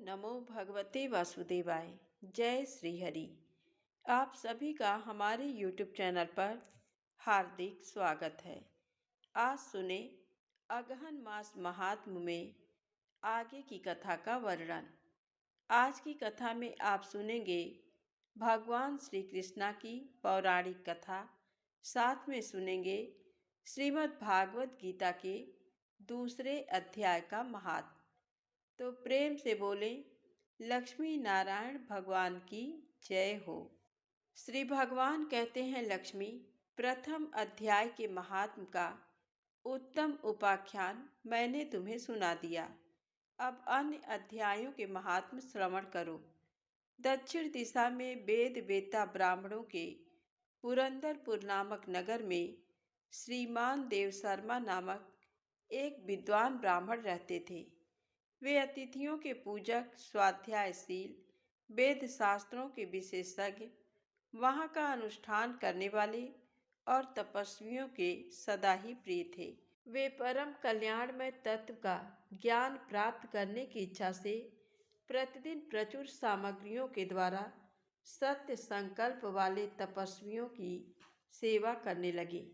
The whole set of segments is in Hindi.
नमो भगवते वासुदेवाय। जय श्री हरि। आप सभी का हमारे YouTube चैनल पर हार्दिक स्वागत है। आज सुने अगहन मास महात्म्य में आगे की कथा का वर्णन। आज की कथा में आप सुनेंगे भगवान श्री कृष्णा की पौराणिक कथा। साथ में सुनेंगे श्रीमद् भागवत गीता के दूसरे अध्याय का महात्म्य। तो प्रेम से बोलें, लक्ष्मी नारायण भगवान की जय हो। श्री भगवान कहते हैं, लक्ष्मी, प्रथम अध्याय के महात्म्य का उत्तम उपाख्यान मैंने तुम्हें सुना दिया। अब अन्य अध्यायों के महात्म्य श्रवण करो। दक्षिण दिशा में वेद वेत्ता ब्राह्मणों के पुरंदरपुर नामक नगर में श्रीमान देव शर्मा नामक एक विद्वान ब्राह्मण रहते थे। वे अतिथियों के पूजक, स्वाध्यायशील, वेद शास्त्रों के विशेषज्ञ, वहाँ का अनुष्ठान करने वाले और तपस्वियों के सदा ही प्रिय थे। वे परम कल्याणमय तत्व का ज्ञान प्राप्त करने की इच्छा से प्रतिदिन प्रचुर सामग्रियों के द्वारा सत्य संकल्प वाले तपस्वियों की सेवा करने लगे।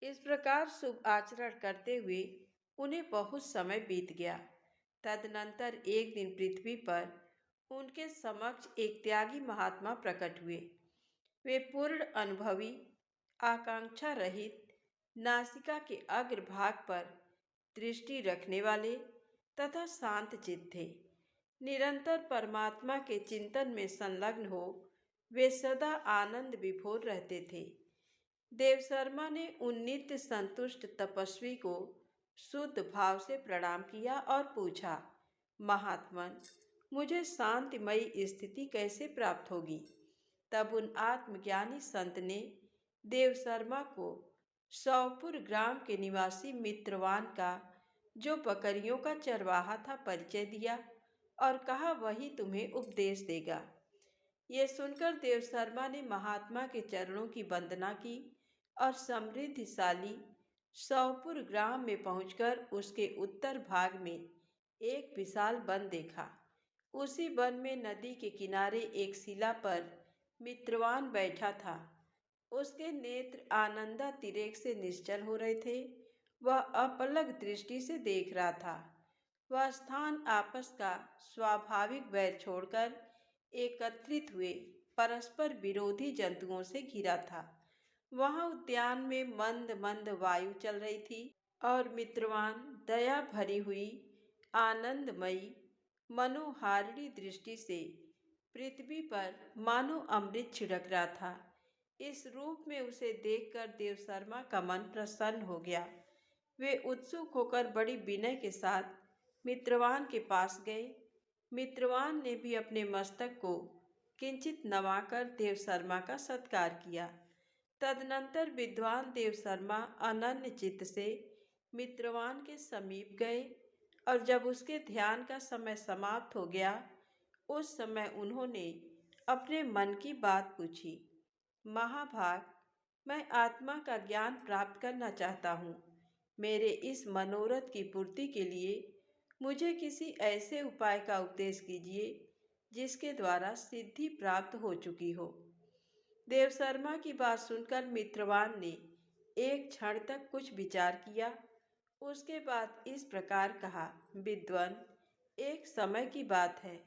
इस प्रकार शुभ आचरण करते हुए उन्हें बहुत समय बीत गया। तदनंतर एक दिन पृथ्वी पर उनके समक्ष एक त्यागी महात्मा प्रकट हुए। वे पूर्ण अनुभवी, आकांक्षा रहित, नासिका के अग्रभाग पर दृष्टि रखने वाले तथा शांत चित्त थे। निरंतर परमात्मा के चिंतन में संलग्न हो वे सदा आनंद विभोर रहते थे। देव शर्मा ने उन नित्य संतुष्ट तपस्वी को शुद्ध भाव से प्रणाम किया और पूछा, महात्मन, मुझे शांतिमयी स्थिति कैसे प्राप्त होगी? तब उन आत्मज्ञानी संत ने देव शर्मा को सौपुर ग्राम के निवासी मित्रवान का, जो बकरियों का चरवाहा था, परिचय दिया और कहा वही तुम्हें उपदेश देगा। ये सुनकर देव शर्मा ने महात्मा के चरणों की वंदना की और समृद्धिशाली सौपुर ग्राम में पहुंचकर उसके उत्तर भाग में एक विशाल वन देखा। उसी वन में नदी के किनारे एक शिला पर मित्रवान बैठा था। उसके नेत्र आनंदातिरेक से निश्चल हो रहे थे। वह अपलक दृष्टि से देख रहा था। वह स्थान आपस का स्वाभाविक वैर छोड़कर एकत्रित हुए परस्पर विरोधी जंतुओं से घिरा था। वहाँ उद्यान में मंद मंद वायु चल रही थी और मित्रवान दया भरी हुई, आनंदमयी, मनोहारिणी दृष्टि से पृथ्वी पर मानो अमृत छिड़क रहा था। इस रूप में उसे देखकर देव शर्मा का मन प्रसन्न हो गया। वे उत्सुक होकर बड़ी विनय के साथ मित्रवान के पास गए। मित्रवान ने भी अपने मस्तक को किंचित नवाकर देव शर्मा का सत्कार किया। तदनंतर विद्वान देव शर्मा अनन्य चित्त से मित्रवान के समीप गए और जब उसके ध्यान का समय समाप्त हो गया, उस समय उन्होंने अपने मन की बात पूछी। महाभाग, मैं आत्मा का ज्ञान प्राप्त करना चाहता हूँ। मेरे इस मनोरथ की पूर्ति के लिए मुझे किसी ऐसे उपाय का उपदेश कीजिए जिसके द्वारा सिद्धि प्राप्त हो चुकी हो। देव शर्मा की बात सुनकर मित्रवान ने एक क्षण तक कुछ विचार किया। उसके बाद इस प्रकार कहा, विद्वान, एक समय की बात है।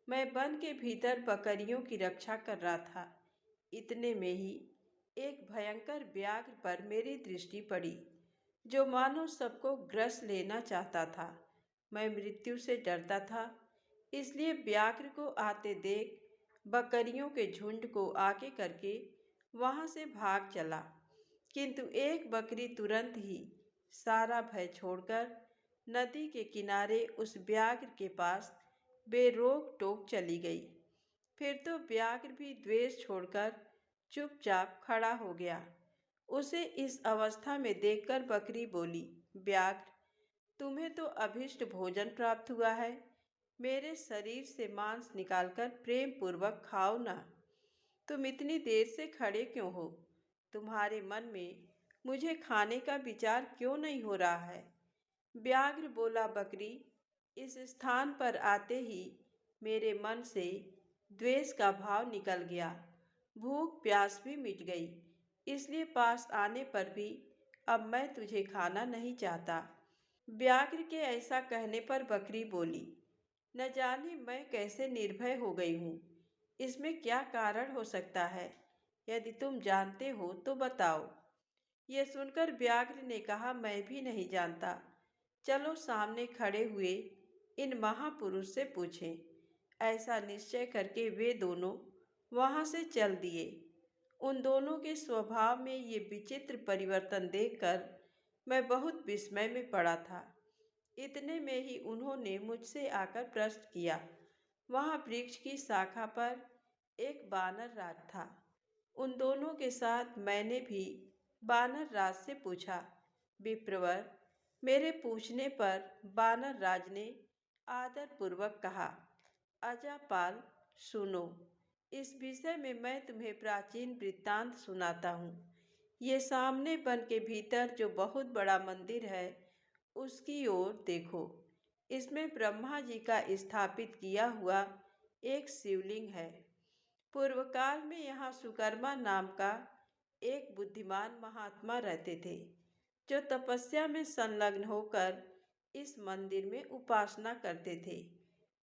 मैं वन के भीतर बकरियों की रक्षा कर रहा था। इतने में ही एक भयंकर व्याघ्र पर मेरी दृष्टि पड़ी, जो मानो सबको ग्रस लेना चाहता था। मैं मृत्यु से डरता था, इसलिए व्याघ्र को आते देख बकरियों के झुंड को आगे करके वहां से भाग चला। किंतु एक बकरी तुरंत ही सारा भय छोड़कर नदी के किनारे उस व्याघ्र के पास बेरोक टोक चली गई। फिर तो व्याघ्र भी द्वेष छोड़कर चुपचाप खड़ा हो गया। उसे इस अवस्था में देखकर बकरी बोली, व्याघ्र, तुम्हें तो अभिष्ट भोजन प्राप्त हुआ है। मेरे शरीर से मांस निकालकर प्रेम पूर्वक खाओ ना। तुम इतनी देर से खड़े क्यों हो? तुम्हारे मन में मुझे खाने का विचार क्यों नहीं हो रहा है? व्याघ्र बोला, बकरी, इस स्थान पर आते ही मेरे मन से द्वेष का भाव निकल गया। भूख प्यास भी मिट गई। इसलिए पास आने पर भी अब मैं तुझे खाना नहीं चाहता। व्याघ्र के ऐसा कहने पर बकरी बोली, न जाने मैं कैसे निर्भय हो गई हूँ। इसमें क्या कारण हो सकता है? यदि तुम जानते हो तो बताओ। यह सुनकर व्याघ्र ने कहा, मैं भी नहीं जानता। चलो सामने खड़े हुए इन महापुरुष से पूछें। ऐसा निश्चय करके वे दोनों वहां से चल दिए। उन दोनों के स्वभाव में ये विचित्र परिवर्तन देखकर मैं बहुत विस्मय में पड़ा था। इतने में ही उन्होंने मुझसे आकर प्रश्न किया। वहां वृक्ष की शाखा पर एक वानर राज था। उन दोनों के साथ मैंने भी वानर राज से पूछा। विप्रवर, मेरे पूछने पर वानर राज ने आदरपूर्वक कहा, अजापाल, सुनो। इस विषय में मैं तुम्हें प्राचीन वृत्तांत सुनाता हूँ। ये सामने वन के भीतर जो बहुत बड़ा मंदिर है, उसकी ओर देखो। इसमें ब्रह्मा जी का स्थापित किया हुआ एक शिवलिंग है। पूर्व काल में यहाँ सुकर्मा नाम का एक बुद्धिमान महात्मा रहते थे, जो तपस्या में संलग्न होकर इस मंदिर में उपासना करते थे।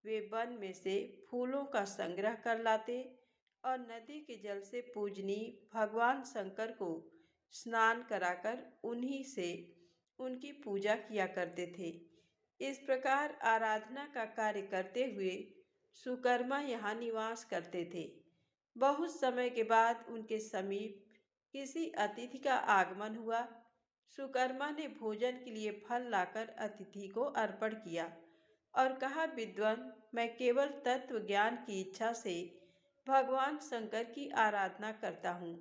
वे वन में से फूलों का संग्रह कर लाते और नदी के जल से पूजनीय भगवान शंकर को स्नान कराकर उन्हीं से उनकी पूजा किया करते थे। इस प्रकार आराधना का कार्य करते हुए सुकर्मा यहाँ निवास करते थे। बहुत समय के बाद उनके समीप किसी अतिथि का आगमन हुआ। सुकर्मा ने भोजन के लिए फल लाकर अतिथि को अर्पण किया और कहा, विद्वान, मैं केवल तत्व ज्ञान की इच्छा से भगवान शंकर की आराधना करता हूँ।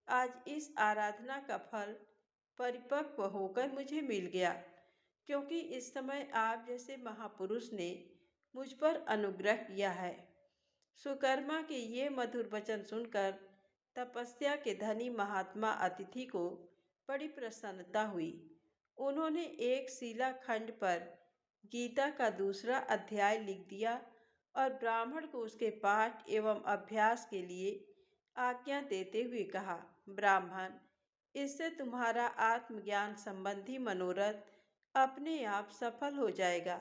आज इस आराधना का फल परिपक्व होकर मुझे मिल गया, क्योंकि इस समय आप जैसे महापुरुष ने मुझ पर अनुग्रह किया है। सुकर्मा के ये मधुर वचन सुनकर तपस्या के धनी महात्मा अतिथि को बड़ी प्रसन्नता हुई। उन्होंने एक शिलाखंड पर गीता का दूसरा अध्याय लिख दिया और ब्राह्मण को उसके पाठ एवं अभ्यास के लिए आज्ञा देते हुए कहा, ब्राह्मण, इससे तुम्हारा आत्मज्ञान संबंधी मनोरथ अपने आप सफल हो जाएगा।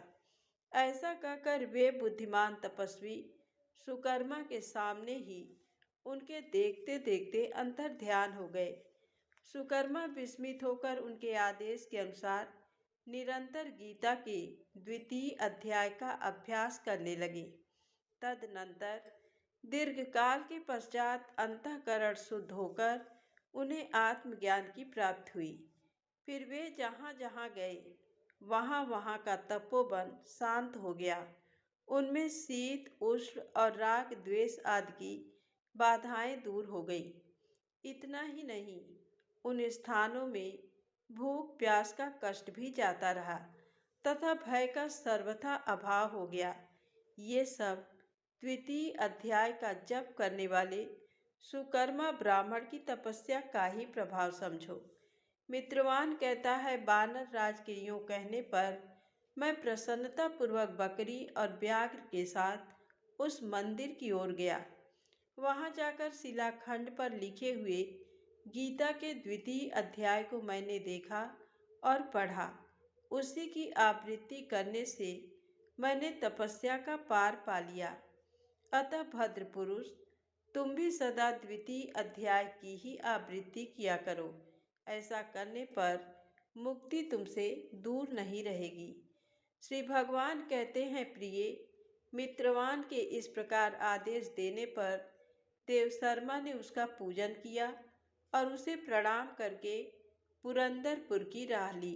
ऐसा कहकर वे बुद्धिमान तपस्वी सुकर्मा के सामने ही उनके देखते देखते अंतर ध्यान हो गए। सुकर्मा विस्मित होकर उनके आदेश के अनुसार निरंतर गीता के द्वितीय अध्याय का अभ्यास करने लगे। तदनंतर दीर्घकाल के पश्चात अंतःकरण शुद्ध होकर उन्हें आत्मज्ञान की प्राप्ति हुई। फिर वे जहाँ जहाँ गए वहाँ वहाँ का तपोवन शांत हो गया। उनमें शीत, उष्ण और राग द्वेष आदि की बाधाएं दूर हो गई। इतना ही नहीं, उन स्थानों में भूख प्यास का कष्ट भी जाता रहा तथा भय का सर्वथा अभाव हो गया। ये सब द्वितीय अध्याय का जप करने वाले सुकर्मा ब्राह्मण की तपस्या का ही प्रभाव समझो। मित्रवान कहता है, बानर राज के यूं कहने पर मैं प्रसन्नतापूर्वक बकरी और व्याघ्र के साथ उस मंदिर की ओर गया। वहां जाकर शिलाखंड पर लिखे हुए गीता के द्वितीय अध्याय को मैंने देखा और पढ़ा। उसी की आवृत्ति करने से मैंने तपस्या का पार पा लिया। अतः भद्र पुरुष, तुम भी सदा द्वितीय अध्याय की ही आवृत्ति किया करो। ऐसा करने पर मुक्ति तुमसे दूर नहीं रहेगी। श्री भगवान कहते हैं, प्रिय मित्रवान के इस प्रकार आदेश देने पर देवशर्मा ने उसका पूजन किया और उसे प्रणाम करके पुरंदरपुर की राह ली।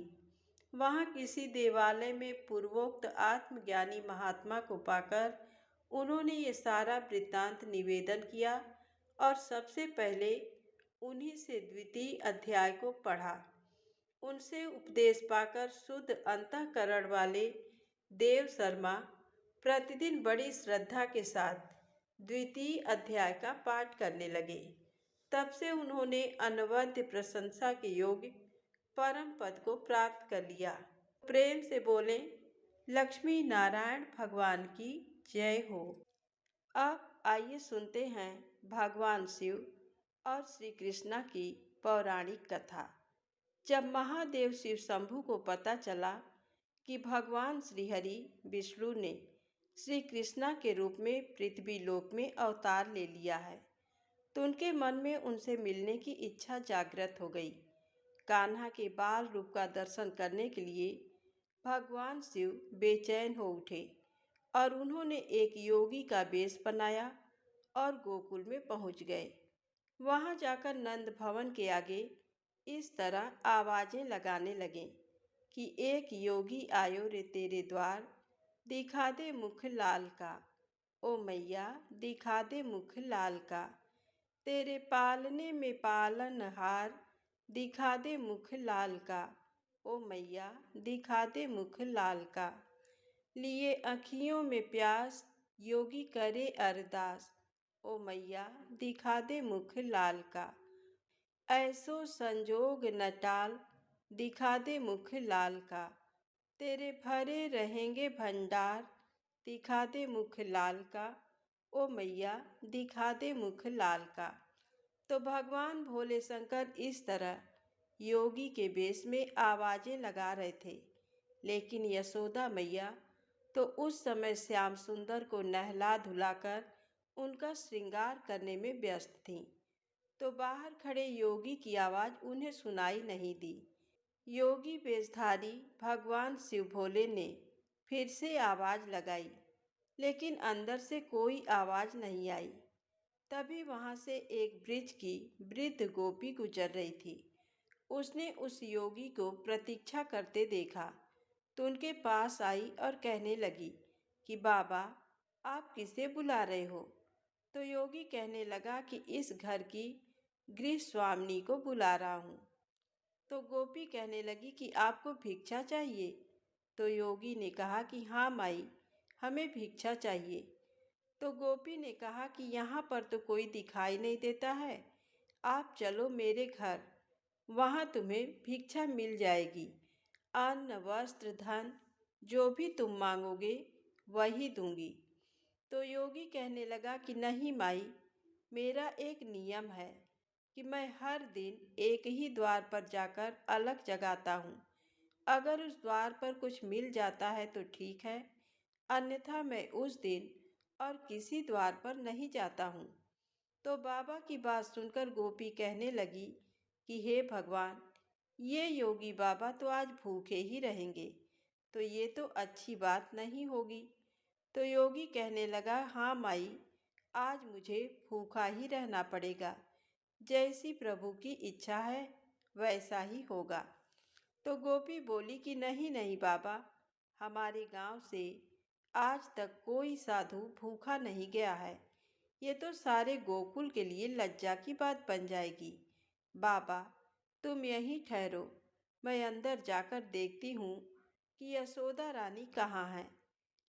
वहाँ किसी देवालय में पूर्वोक्त आत्मज्ञानी महात्मा को पाकर उन्होंने ये सारा वृत्तांत निवेदन किया और सबसे पहले उन्हीं से द्वितीय अध्याय को पढ़ा। उनसे उपदेश पाकर शुद्ध अंतःकरण वाले देव शर्मा प्रतिदिन बड़ी श्रद्धा के साथ द्वितीय अध्याय का पाठ करने लगे। तब से उन्होंने अनवद्य प्रशंसा के योग्य परम पद को प्राप्त कर लिया। प्रेम से बोले, लक्ष्मी नारायण भगवान की जय हो। अब आइए सुनते हैं भगवान शिव और श्री कृष्णा की पौराणिक कथा। जब महादेव शिव शंभु को पता चला कि भगवान श्रीहरि विष्णु ने श्री कृष्णा के रूप में पृथ्वी लोक में अवतार ले लिया है, तो उनके मन में उनसे मिलने की इच्छा जागृत हो गई। कान्हा के बाल रूप का दर्शन करने के लिए भगवान शिव बेचैन हो उठे और उन्होंने एक योगी का वेश बनाया और गोकुल में पहुंच गए। वहां जाकर नंद भवन के आगे इस तरह आवाजें लगाने लगे कि एक योगी आयो रे तेरे द्वार, दिखा दे मुख लाल का। ओ मैया दिखा दे मुख लाल का, तेरे पालने में पालनहार, दिखा दे मुख लाल का। ओ मैया दिखा दे मुख लाल का, लिए अखियों में प्यास, योगी करे अरदास। ओ मैया दिखा दे मुख लाल का, ऐसो संजोग न टाल, दिखा दे मुख लाल का। तेरे भरे रहेंगे भंडार, दिखा दे मुख लाल का। ओ मैया दिखा दे मुख लाल का। तो भगवान भोले शंकर इस तरह योगी के वेश में आवाजें लगा रहे थे, लेकिन यशोदा मैया तो उस समय श्याम सुंदर को नहला धुलाकर उनका श्रृंगार करने में व्यस्त थीं। तो बाहर खड़े योगी की आवाज़ उन्हें सुनाई नहीं दी। योगी वेशधारी भगवान शिव भोले ने फिर से आवाज़ लगाई, लेकिन अंदर से कोई आवाज़ नहीं आई। तभी वहाँ से एक ब्रिज की वृद्ध गोपी गुजर रही थी। उसने उस योगी को प्रतीक्षा करते देखा तो उनके पास आई और कहने लगी कि बाबा, आप किसे बुला रहे हो? तो योगी कहने लगा कि इस घर की गृह स्वामिनी को बुला रहा हूँ। तो गोपी कहने लगी कि आपको भिक्षा चाहिए? तो योगी ने कहा कि हाँ माई, हमें भिक्षा चाहिए। तो गोपी ने कहा कि यहाँ पर तो कोई दिखाई नहीं देता है, आप चलो मेरे घर, वहाँ तुम्हें भिक्षा मिल जाएगी। अन्न वस्त्र धन जो भी तुम मांगोगे वही दूंगी। तो योगी कहने लगा कि नहीं माई, मेरा एक नियम है कि मैं हर दिन एक ही द्वार पर जाकर अलग जगाता हूँ। अगर उस द्वार पर कुछ मिल जाता है तो ठीक है, अन्यथा मैं उस दिन और किसी द्वार पर नहीं जाता हूँ। तो बाबा की बात सुनकर गोपी कहने लगी कि हे भगवान, ये योगी बाबा तो आज भूखे ही रहेंगे, तो ये तो अच्छी बात नहीं होगी। तो योगी कहने लगा, हाँ माई, आज मुझे भूखा ही रहना पड़ेगा, जैसी प्रभु की इच्छा है वैसा ही होगा। तो गोपी बोली कि नहीं नहीं बाबा, हमारे गांव से आज तक कोई साधु भूखा नहीं गया है, ये तो सारे गोकुल के लिए लज्जा की बात बन जाएगी। बाबा, तुम यहीं ठहरो, मैं अंदर जाकर देखती हूँ कि यशोदा रानी कहाँ है।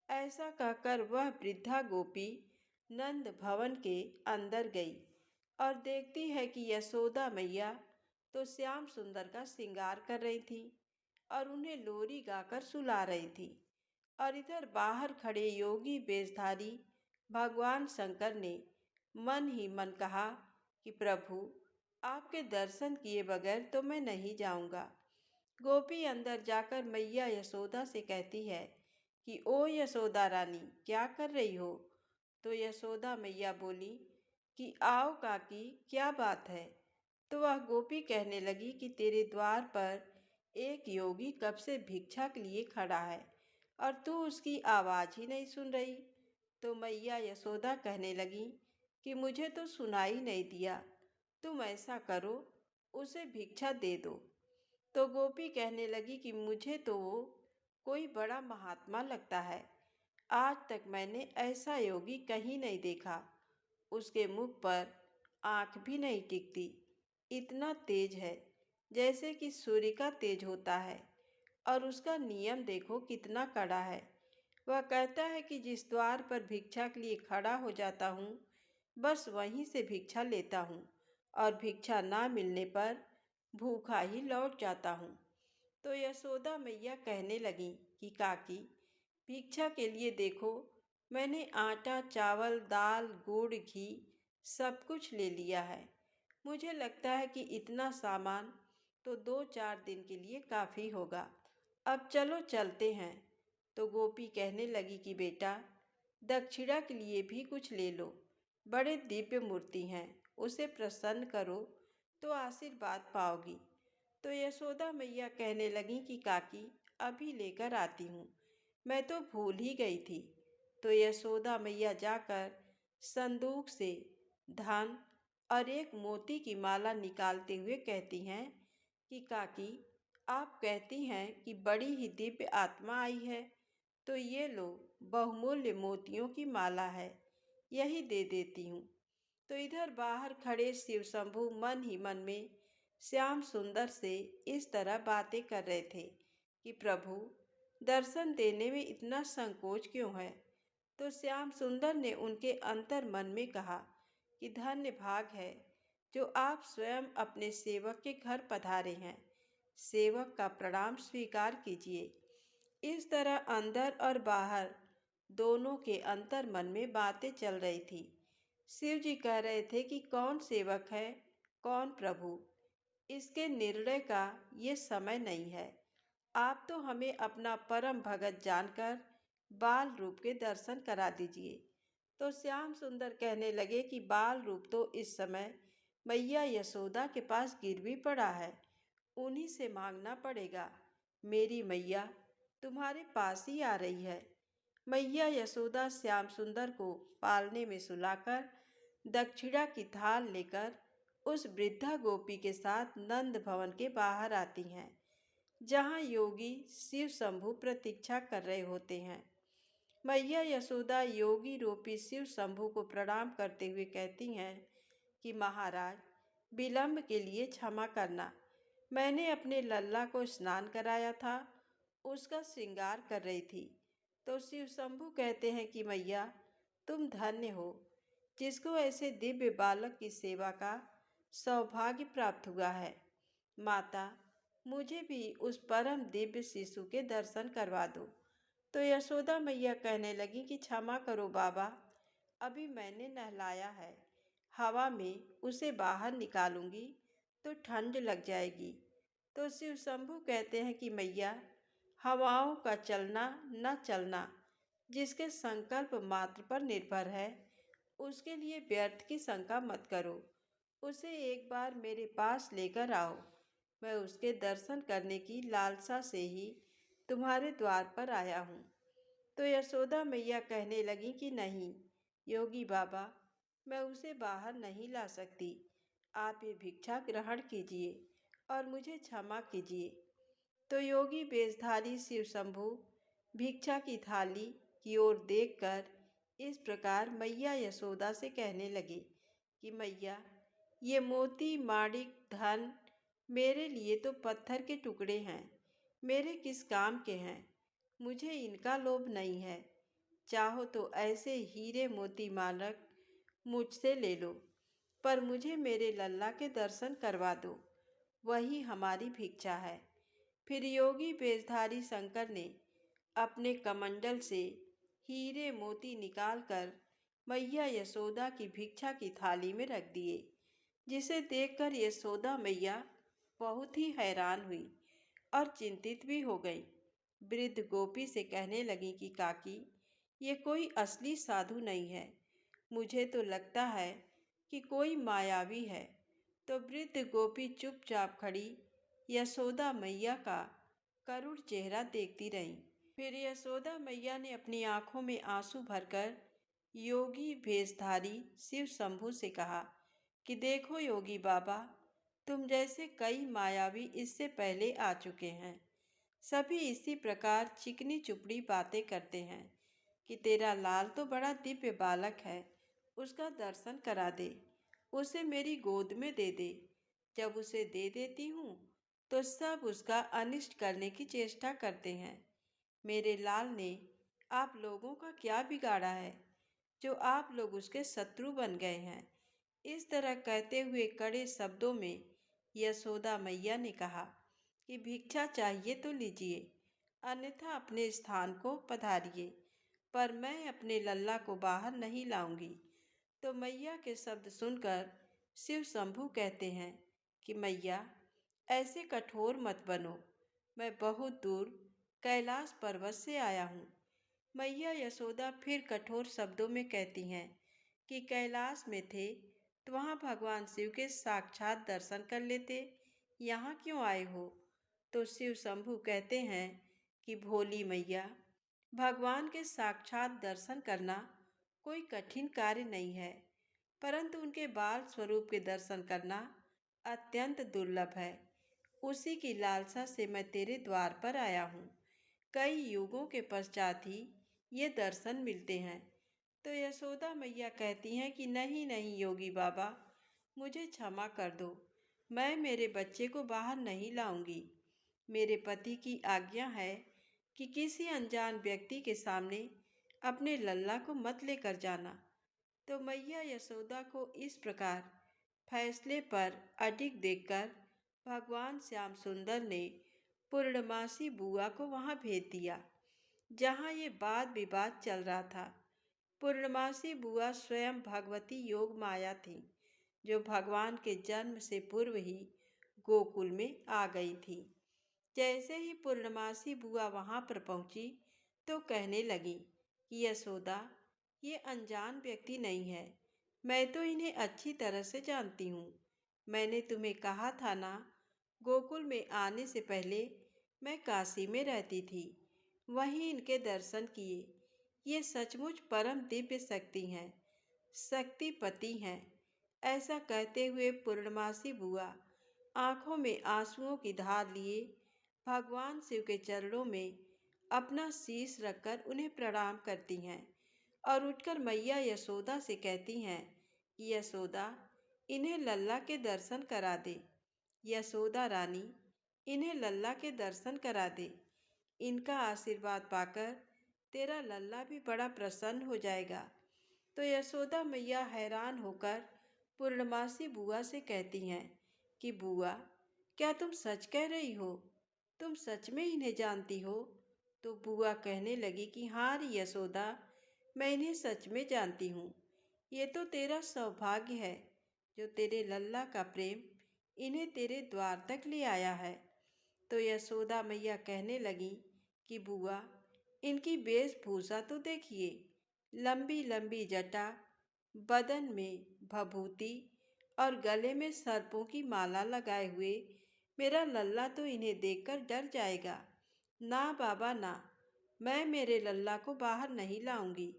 ऐसा कहकर वह वृद्धा गोपी नंद भवन के अंदर गई और देखती है कि यशोदा मैया तो श्याम सुंदर का श्रृंगार कर रही थी और उन्हें लोरी गाकर सुला रही थी। और इधर बाहर खड़े योगी वेशधारी भगवान शंकर ने मन ही मन कहा कि प्रभु, आपके दर्शन किए बगैर तो मैं नहीं जाऊंगा। गोपी अंदर जाकर मैया यशोदा से कहती है कि ओ यशोदा रानी, क्या कर रही हो? तो यशोदा मैया बोली कि आओ काकी, क्या बात है? तो वह गोपी कहने लगी कि तेरे द्वार पर एक योगी कब से भिक्षा के लिए खड़ा है और तू उसकी आवाज़ ही नहीं सुन रही। तो मैया यशोदा कहने लगी कि मुझे तो सुनाई नहीं दिया, तुम ऐसा करो, उसे भिक्षा दे दो। तो गोपी कहने लगी कि मुझे तो वो कोई बड़ा महात्मा लगता है, आज तक मैंने ऐसा योगी कहीं नहीं देखा। उसके मुख पर आँख भी नहीं टिकती, इतना तेज है जैसे कि सूर्य का तेज होता है। और उसका नियम देखो कितना कड़ा है। वह कहता है कि जिस द्वार पर भिक्षा के लिए खड़ा हो जाता हूँ, बस वहीं से भिक्षा लेता हूँ और भिक्षा ना मिलने पर भूखा ही लौट जाता हूँ। तो यशोदा मैया कहने लगी कि काकी, भिक्षा के लिए देखो, मैंने आटा, चावल, दाल, गुड़, घी सब कुछ ले लिया है। मुझे लगता है कि इतना सामान तो 2-4 दिन के लिए काफ़ी होगा। अब चलो चलते हैं। तो गोपी कहने लगी कि बेटा, दक्षिणा के लिए भी कुछ ले लो। बड़े दिव्य मूर्ति हैं, उसे प्रसन्न करो तो आशीर्वाद पाओगी। तो यशोदा मैया कहने लगी कि काकी, अभी लेकर आती हूँ, मैं तो भूल ही गई थी। तो यशोदा मैया जाकर संदूक से धन और एक मोती की माला निकालते हुए कहती हैं कि काकी, आप कहती हैं कि बड़ी ही दिव्य आत्मा आई है, तो ये लो, बहुमूल्य मोतियों की माला है, यही दे देती हूँ। तो इधर बाहर खड़े शिव शंभू मन ही मन में श्याम सुंदर से इस तरह बातें कर रहे थे कि प्रभु, दर्शन देने में इतना संकोच क्यों है। तो श्याम सुंदर ने उनके अंतर मन में कहा कि धन्य भाग है जो आप स्वयं अपने सेवक के घर पधारे हैं। सेवक का प्रणाम स्वीकार कीजिए। इस तरह अंदर और बाहर दोनों के अंतर मन में बातें चल रही थी। शिव जी कह रहे थे कि कौन सेवक है, कौन प्रभु, इसके निर्णय का ये समय नहीं है। आप तो हमें अपना परम भगत जानकर बाल रूप के दर्शन करा दीजिए। तो श्याम सुंदर कहने लगे कि बाल रूप तो इस समय मैया यशोदा के पास गिरवी पड़ा है, उन्हीं से मांगना पड़ेगा। मेरी मैया तुम्हारे पास ही आ रही है। मैया यशोदा श्याम सुंदर को पालने में सुलाकर दक्षिणा की थाल लेकर उस वृद्धा गोपी के साथ नंद भवन के बाहर आती हैं, जहाँ योगी शिव शंभु प्रतीक्षा कर रहे होते हैं। मैया यशोदा योगी रूपी शिव शंभु को प्रणाम करते हुए कहती हैं कि महाराज, विलंब के लिए क्षमा करना। मैंने अपने लल्ला को स्नान कराया था, उसका श्रृंगार कर रही थी। तो शिव शंभु कहते हैं कि मैया, तुम धन्य हो, जिसको ऐसे दिव्य बालक की सेवा का सौभाग्य प्राप्त हुआ है। माता, मुझे भी उस परम दिव्य शिशु के दर्शन करवा दो। तो यशोदा मैया कहने लगी कि क्षमा करो बाबा, अभी मैंने नहलाया है, हवा में उसे बाहर निकालूंगी तो ठंड लग जाएगी। तो शिव शंभु कहते हैं कि मैया, हवाओं का चलना न चलना जिसके संकल्प मात्र पर निर्भर है, उसके लिए व्यर्थ की शंका मत करो। उसे एक बार मेरे पास लेकर आओ। मैं उसके दर्शन करने की लालसा से ही तुम्हारे द्वार पर आया हूँ। तो यशोदा मैया कहने लगी कि नहीं योगी बाबा, मैं उसे बाहर नहीं ला सकती। आप ये भिक्षा ग्रहण कीजिए और मुझे क्षमा कीजिए। तो योगी वेशधारी शिव शंभु भिक्षा की थाली की ओर देखकर इस प्रकार मैया यशोदा से कहने लगे कि मैया, ये मोती, माणिक, धन मेरे लिए तो पत्थर के टुकड़े हैं, मेरे किस काम के हैं। मुझे इनका लोभ नहीं है। चाहो तो ऐसे हीरे मोती मानक मुझसे ले लो, पर मुझे मेरे लल्ला के दर्शन करवा दो, वही हमारी भिक्षा है। फिर योगी वेशधारी शंकर ने अपने कमंडल से हीरे मोती निकालकर मैया यशोदा की भिक्षा की थाली में रख दिए, जिसे देखकर यशोदा मैया बहुत ही हैरान हुई और चिंतित भी हो गई। वृद्ध गोपी से कहने लगी कि काकी, ये कोई असली साधु नहीं है, मुझे तो लगता है कि कोई मायावी है। तो वृद्ध गोपी चुपचाप खड़ी यशोदा मैया का करुण चेहरा देखती रही। फिर यशोदा मैया ने अपनी आंखों में आंसू भरकर योगी भेषधारी शिव शंभु से कहा कि देखो योगी बाबा, तुम जैसे कई मायावी इससे पहले आ चुके हैं। सभी इसी प्रकार चिकनी चुपड़ी बातें करते हैं कि तेरा लाल तो बड़ा दिव्य बालक है, उसका दर्शन करा दे, उसे मेरी गोद में दे दे। जब उसे दे देती हूँ तो सब उसका अनिष्ट करने की चेष्टा करते हैं। मेरे लाल ने आप लोगों का क्या बिगाड़ा है जो आप लोग उसके शत्रु बन गए हैं। इस तरह कहते हुए कड़े शब्दों में यशोदा मैया ने कहा कि भिक्षा चाहिए तो लीजिए, अन्यथा अपने स्थान को पधारिए, पर मैं अपने लल्ला को बाहर नहीं लाऊंगी। तो मैया के शब्द सुनकर शिव शंभू कहते हैं कि मैया, ऐसे कठोर मत बनो। मैं बहुत दूर कैलाश पर्वत से आया हूँ। मैया यशोदा फिर कठोर शब्दों में कहती हैं कि कैलाश में थे तो वहाँ भगवान शिव के साक्षात दर्शन कर लेते, यहाँ क्यों आए हो? तो शिव शंभू कहते हैं कि भोली मैया, भगवान के साक्षात दर्शन करना कोई कठिन कार्य नहीं है, परंतु उनके बाल स्वरूप के दर्शन करना अत्यंत दुर्लभ है। उसी की लालसा से मैं तेरे द्वार पर आया हूँ। कई युगों के पश्चात ही ये दर्शन मिलते हैं। तो यशोदा मैया कहती हैं कि नहीं नहीं योगी बाबा, मुझे क्षमा कर दो। मैं मेरे बच्चे को बाहर नहीं लाऊंगी। मेरे पति की आज्ञा है कि किसी अनजान व्यक्ति के सामने अपने लल्ला को मत लेकर जाना। तो मैया यशोदा को इस प्रकार फैसले पर अडिग देखकर भगवान श्याम सुंदर ने पूर्णमासी बुआ को वहां भेज दिया, जहां ये वाद विवाद चल रहा था। पूर्णमासी बुआ स्वयं भगवती योग माया थी, जो भगवान के जन्म से पूर्व ही गोकुल में आ गई थी। जैसे ही पूर्णमासी बुआ वहां पर पहुंची तो कहने लगी कि यशोदा, ये अनजान व्यक्ति नहीं है, मैं तो इन्हें अच्छी तरह से जानती हूँ। मैंने तुम्हें कहा था ना, गोकुल में आने से पहले मैं काशी में रहती थी, वहीं इनके दर्शन किए। ये सचमुच परम दिव्य शक्ति हैं, शक्तिपति हैं। ऐसा कहते हुए पूर्णमासी बुआ आंखों में आंसुओं की धार लिए भगवान शिव के चरणों में अपना शीश रखकर उन्हें प्रणाम करती हैं और उठकर मैया यशोदा से कहती हैं कि यशोदा, इन्हें लल्ला के दर्शन करा दे। यशोदा रानी, इन्हें लल्ला के दर्शन करा दे। इनका आशीर्वाद पाकर तेरा लल्ला भी बड़ा प्रसन्न हो जाएगा। तो यशोदा मैया हैरान होकर पूर्णमासी बुआ से कहती हैं कि बुआ, क्या तुम सच कह रही हो? तुम सच में इन्हें जानती हो? तो बुआ कहने लगी कि हाँ रे यशोदा, मैं इन्हें सच में जानती हूँ। ये तो तेरा सौभाग्य है जो तेरे लल्ला का प्रेम इन्हें तेरे द्वार तक ले आया है। तो यशोदा मैया कहने लगी कि बुआ, इनकी वेशभूषा तो देखिए, लंबी लंबी जटा, बदन में भभूति और गले में सर्पों की माला लगाए हुए मेरा लल्ला तो इन्हें देखकर डर जाएगा। ना बाबा ना, मैं मेरे लल्ला को बाहर नहीं लाऊंगी।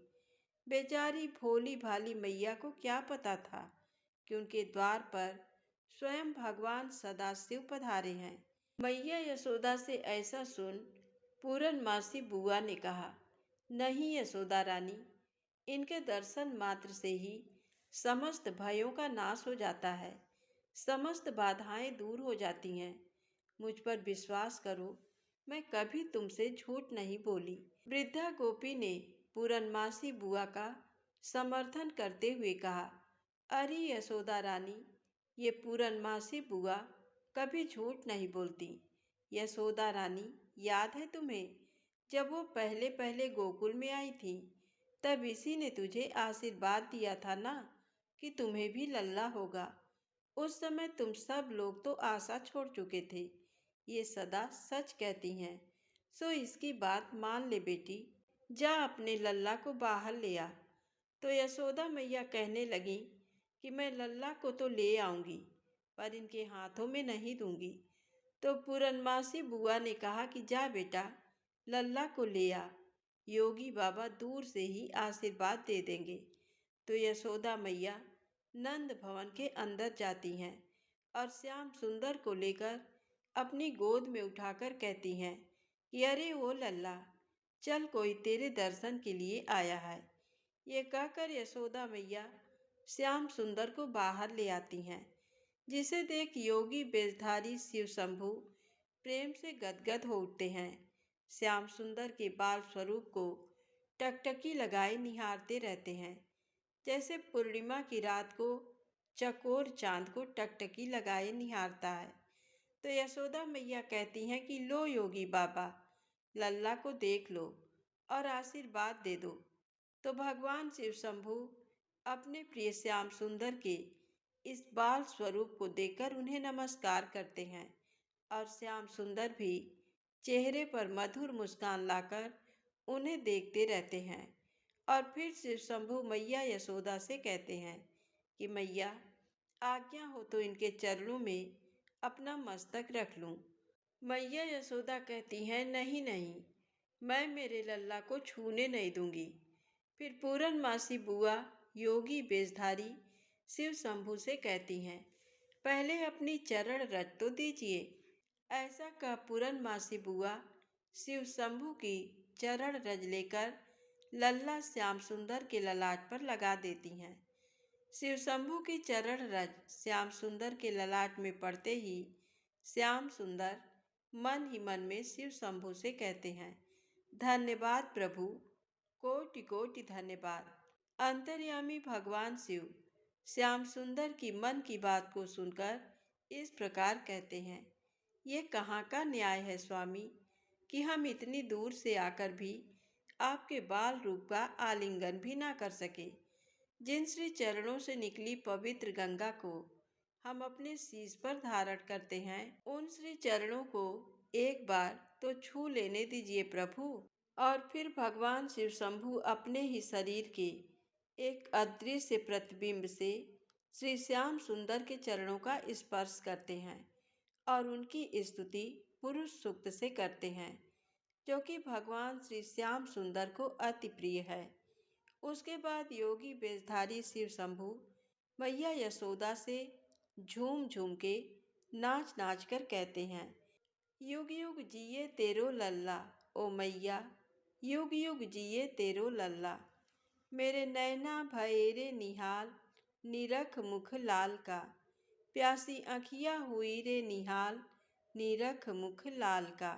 बेचारी भोली भाली मैया को क्या पता था कि उनके द्वार पर स्वयं भगवान सदाशिव पधारे हैं। मैया यशोदा से ऐसा सुन पूरनमासी बुआ ने कहा, नहीं यशोदा रानी, इनके दर्शन मात्र से ही समस्त भयों का नाश हो जाता है, समस्त बाधाएं दूर हो जाती हैं। मुझ पर विश्वास करो, मैं कभी तुमसे झूठ नहीं बोली। वृद्धा गोपी ने पूरनमासी बुआ का समर्थन करते हुए कहा, अरे यशोदा रानी, ये पूरनमासी बुआ कभी झूठ नहीं बोलती। यशोदा रानी, याद है तुम्हें, जब वो पहले पहले गोकुल में आई थी, तब इसी ने तुझे आशीर्वाद दिया था ना कि तुम्हें भी लल्ला होगा। उस समय तुम सब लोग तो आशा छोड़ चुके थे। ये सदा सच कहती हैं, सो इसकी बात मान ले बेटी, जा अपने लल्ला को बाहर ले आ। तो यशोदा मैया कहने लगी कि मैं लल्ला को तो ले आऊंगी, पर इनके हाथों में नहीं दूंगी। तो पूरनमासी बुआ ने कहा कि जा बेटा, लल्ला को ले आ, योगी बाबा दूर से ही आशीर्वाद दे देंगे। तो यशोदा मैया नंद भवन के अंदर जाती हैं और श्याम सुंदर को लेकर अपनी गोद में उठाकर कहती हैं कि अरे वो लल्ला, चल कोई तेरे दर्शन के लिए आया है। ये कहकर यशोदा मैया श्याम सुंदर को बाहर ले आती हैं, जिसे देख योगी वेशधारी शिव शंभु प्रेम से गदगद हो उठते हैं। श्याम सुंदर के बाल स्वरूप को टकटकी लगाए निहारते रहते हैं, जैसे पूर्णिमा की रात को चकोर चांद को टकटकी लगाए निहारता है। तो यशोदा मैया कहती हैं कि लो योगी बाबा, लल्ला को देख लो और आशीर्वाद दे दो। तो भगवान शिव शंभु अपने प्रिय श्याम सुंदर के इस बाल स्वरूप को देखकर उन्हें नमस्कार करते हैं और श्याम सुंदर भी चेहरे पर मधुर मुस्कान लाकर उन्हें देखते रहते हैं। और फिर शिव शंभु मैया यशोदा से कहते हैं कि मैया, आज्ञा हो तो इनके चरणों में अपना मस्तक रख लूं। मैया यशोदा कहती हैं, नहीं नहीं, मैं मेरे लल्ला को छूने नहीं दूंगी। फिर पूरनमासी बुआ योगी बेशधारी शिव शंभु से कहती हैं, पहले अपनी चरण रज तो दीजिए। ऐसा कह पूरनमासी बुआ शिव शंभु की चरण रज लेकर लल्ला श्याम सुंदर के ललाट पर लगा देती हैं। शिव शंभु की चरण रज श्याम सुंदर के ललाट में पड़ते ही श्याम सुंदर मन ही मन में शिव शंभु से कहते हैं, धन्यवाद प्रभु, कोटि कोटि धन्यवाद। अंतर्यामी भगवान शिव श्याम सुंदर की मन की बात को सुनकर इस प्रकार कहते हैं, ये कहाँ का न्याय है स्वामी कि हम इतनी दूर से आकर भी आपके बाल रूप का आलिंगन भी ना कर सके। जिन श्री चरणों से निकली पवित्र गंगा को हम अपने शीश पर धारण करते हैं, उन श्री चरणों को एक बार तो छू लेने दीजिए प्रभु। और फिर भगवान शिव शंभु अपने ही शरीर के एक अदृश्य प्रतिबिंब से श्री श्याम सुंदर के चरणों का स्पर्श करते हैं और उनकी स्तुति पुरुष सूक्त से करते हैं, जो कि भगवान श्री श्याम सुंदर को अति प्रिय है। उसके बाद योगी बेशधारी शिव शंभु मैया यशोदा से झूम झूम के नाच नाच कर कहते हैं, युग युग जिए तेरो लल्ला ओ मैया, युग युग जिए तेरो लल्ला। मेरे नैना भये रे निहाल, निरख मुख लाल का। प्यासी आँखियाँ हुई रे निहाल, निरख मुख लाल का।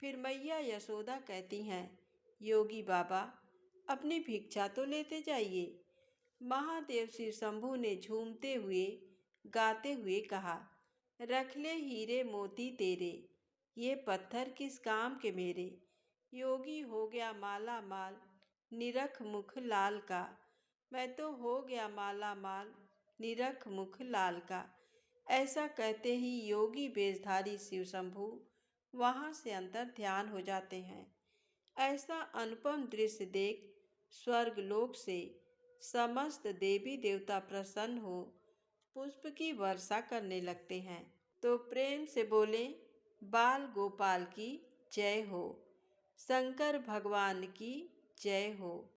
फिर मैया यशोदा कहती हैं, योगी बाबा अपनी भिक्षा तो लेते जाइए। महादेव शिव शंभु ने झूमते हुए गाते हुए कहा, रख ले हीरे मोती तेरे, ये पत्थर किस काम के मेरे। योगी हो गया माला माल, निरख मुख लाल का। मैं तो हो गया माला माल, निरख मुख लाल का। ऐसा कहते ही योगी बेशधारी शिव शंभु वहाँ से अंतर ध्यान हो जाते हैं। ऐसा अनुपम दृश्य देख स्वर्गलोक से समस्त देवी देवता प्रसन्न हो पुष्प की वर्षा करने लगते हैं। तो प्रेम से बोले, बाल गोपाल की जय हो, शंकर भगवान की जय हो।